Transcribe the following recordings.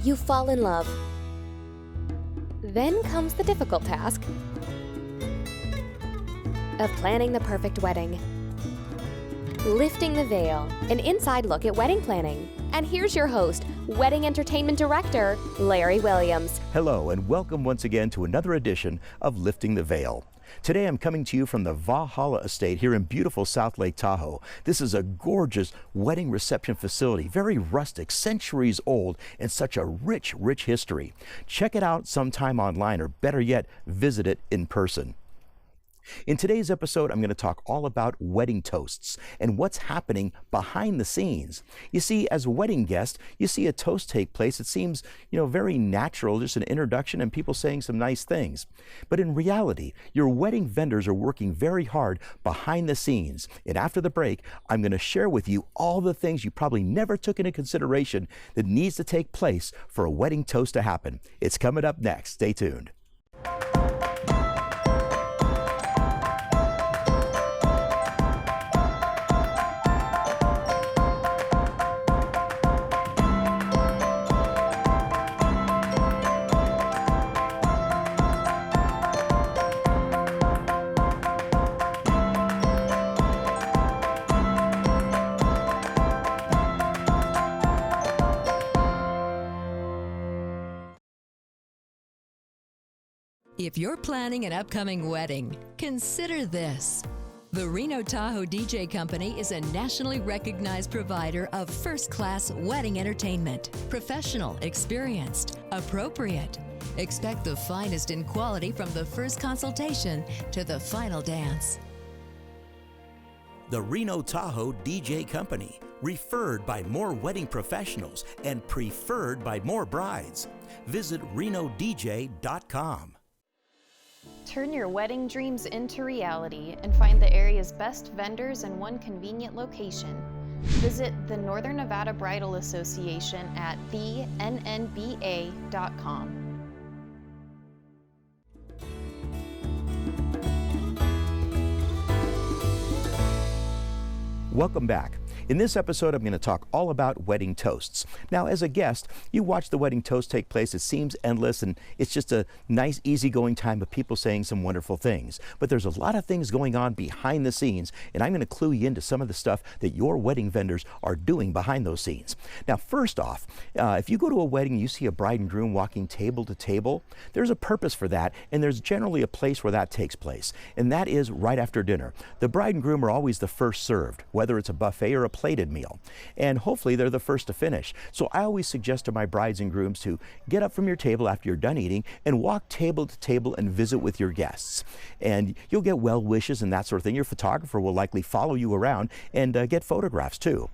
You fall in love. Then comes the difficult task of planning the perfect wedding. Lifting the veil, an inside look at wedding planning. And here's your host, Wedding Entertainment Director, Larry Williams. Hello, and welcome once again to another edition of Lifting the Veil. Today I'm coming to you from the Valhalla Estate here in beautiful South Lake Tahoe. This is a gorgeous wedding reception facility, very rustic, centuries old, and such a rich history. Check it out sometime online, or better yet, visit it in person. In today's episode, I'm going to talk all about wedding toasts and what's happening behind the scenes. You see, as a wedding guest, you see a toast take place. It seems, very natural, just an introduction and people saying some nice things. But in reality, your wedding vendors are working very hard behind the scenes. And after the break, I'm going to share with you all the things you probably never took into consideration that needs to take place for a wedding toast to happen. It's coming up next. Stay tuned. If you're planning an upcoming wedding, consider this. The Reno Tahoe DJ Company is a nationally recognized provider of first-class wedding entertainment. Professional, experienced, appropriate. Expect the finest in quality from the first consultation to the final dance. The Reno Tahoe DJ Company, referred by more wedding professionals and preferred by more brides. Visit renodj.com. Turn your wedding dreams into reality and find the area's best vendors in one convenient location. Visit the Northern Nevada Bridal Association at thennba.com. Welcome back. In this episode, I'm going to talk all about wedding toasts. Now, as a guest, you watch the wedding toast take place. It seems endless, and it's just a nice, easygoing time of people saying some wonderful things. But there's a lot of things going on behind the scenes, and I'm going to clue you into some of the stuff that your wedding vendors are doing behind those scenes. Now, first off, if you go to a wedding and you see a bride and groom walking table to table, there's a purpose for that, and there's generally a place where that takes place, and that is right after dinner. The bride and groom are always the first served, whether it's a buffet or a plated meal, and hopefully they're the first to finish. So I always suggest to my brides and grooms to get up from your table after you're done eating and walk table to table and visit with your guests. And you'll get well wishes and that sort of thing. Your photographer will likely follow you around and get photographs too.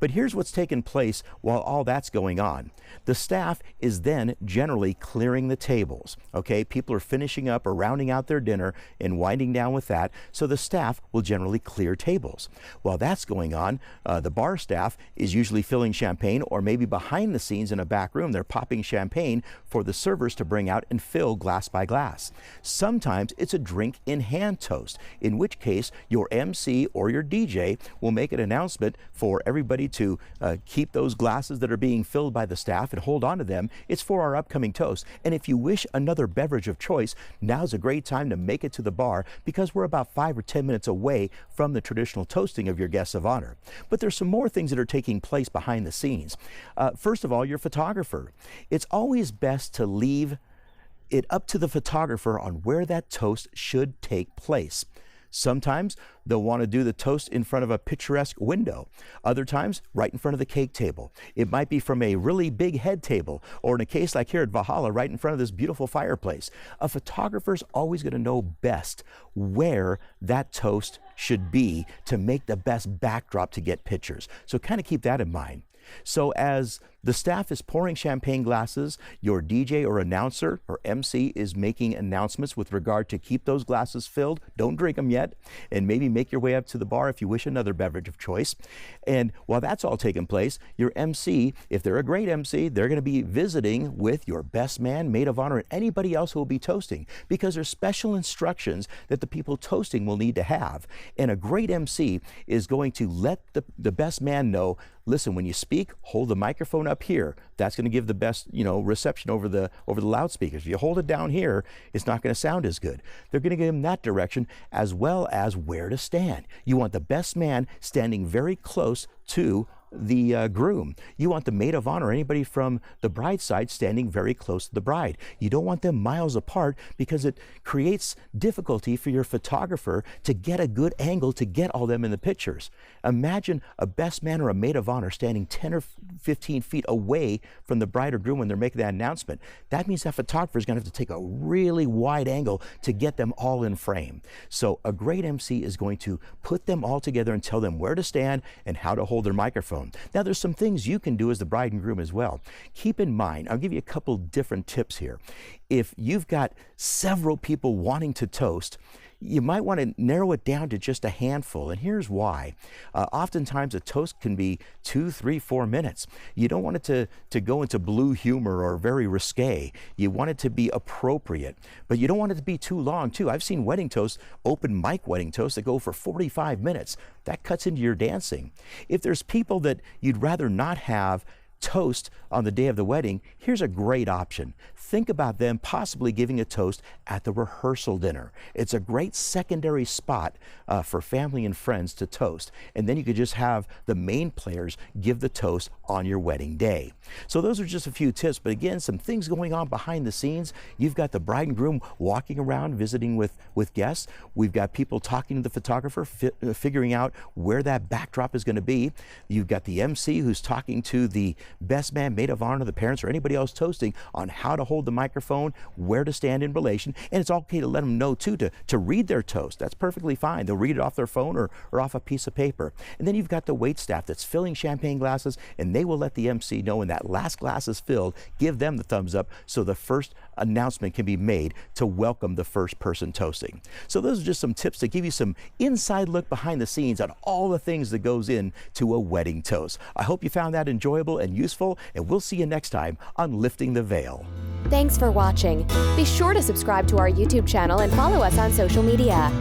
But here's what's taken place while all that's going on. The staff is then generally clearing the tables. Okay, people are finishing up or rounding out their dinner and winding down with that, so the staff will generally clear tables. While that's going on, the bar staff is usually filling champagne, or maybe behind the scenes in a back room, they're popping champagne for the servers to bring out and fill glass by glass. Sometimes it's a drink in hand toast, in which case your MC or your DJ will make an announcement for everybody to keep those glasses that are being filled by the staff and hold on to them. It's for our upcoming toast. And if you wish another beverage of choice, now's a great time to make it to the bar, because we're about 5 or 10 minutes away from the traditional toasting of your guests of honor. But there's some more things that are taking place behind the scenes. First of all, your photographer. It's always best to leave it up to the photographer on where that toast should take place. Sometimes they'll want to do the toast in front of a picturesque window. Other times, right in front of the cake table. It might be from a really big head table, or in a case like here at Valhalla, right in front of this beautiful fireplace. A photographer's always going to know best where that toast should be to make the best backdrop to get pictures. So kind of keep that in mind. So as the staff is pouring champagne glasses, your DJ or announcer or MC is making announcements with regard to keep those glasses filled. Don't drink them yet, and maybe make your way up to the bar if you wish another beverage of choice. And while that's all taking place, your MC, if they're a great MC, they're going to be visiting with your best man, maid of honor, and anybody else who will be toasting, because there's special instructions that the people toasting will need to have. And a great MC is going to let the best man know, listen, when you speak, hold the microphone up here. That's going to give the best, reception over the loudspeakers. If you hold it down here, it's not going to sound as good. They're going to give them that direction, as well as where to stand. You want the best man standing very close to the groom. You want the maid of honor, anybody from the bride's side, standing very close to the bride. You don't want them miles apart, because it creates difficulty for your photographer to get a good angle to get all them in the pictures. Imagine a best man or a maid of honor standing 10 or 15 feet away from the bride or groom when they're making that announcement. That means that photographer is going to have to take a really wide angle to get them all in frame. So a great MC is going to put them all together and tell them where to stand and how to hold their microphone. Now, there's some things you can do as the bride and groom as well. Keep in mind, I'll give you a couple different tips here. If you've got several people wanting to toast, you might want to narrow it down to just a handful, and here's why. Oftentimes a toast can be 2, 3, 4 minutes. You don't want it to go into blue humor or very risque. You want it to be appropriate, but you don't want it to be too long too. I've seen wedding toasts, open mic wedding toasts, that go for 45 minutes. That cuts into your dancing. If there's people that you'd rather not have toast on the day of the wedding, here's a great option. Think about them possibly giving a toast at the rehearsal dinner. It's a great secondary spot for family and friends to toast. And then you could just have the main players give the toast on your wedding day. So those are just a few tips, but again, some things going on behind the scenes. You've got the bride and groom walking around visiting with guests. We've got people talking to the photographer, figuring out where that backdrop is going to be. You've got the MC who's talking to the best man, maid of honor, the parents, or anybody else toasting on how to hold the microphone, where to stand in relation. And it's okay to let them know too to read their toast. That's perfectly fine. They'll read it off their phone or off a piece of paper. And then you've got the wait staff that's filling champagne glasses, and they will let the MC know when that last glass is filled, give them the thumbs up so the first announcement can be made to welcome the first person toasting. So those are just some tips to give you some inside look behind the scenes on all the things that goes into a wedding toast. I hope you found that enjoyable and useful, and we'll see you next time on Lifting the Veil. Thanks for watching. Be sure to subscribe to our YouTube channel and follow us on social media.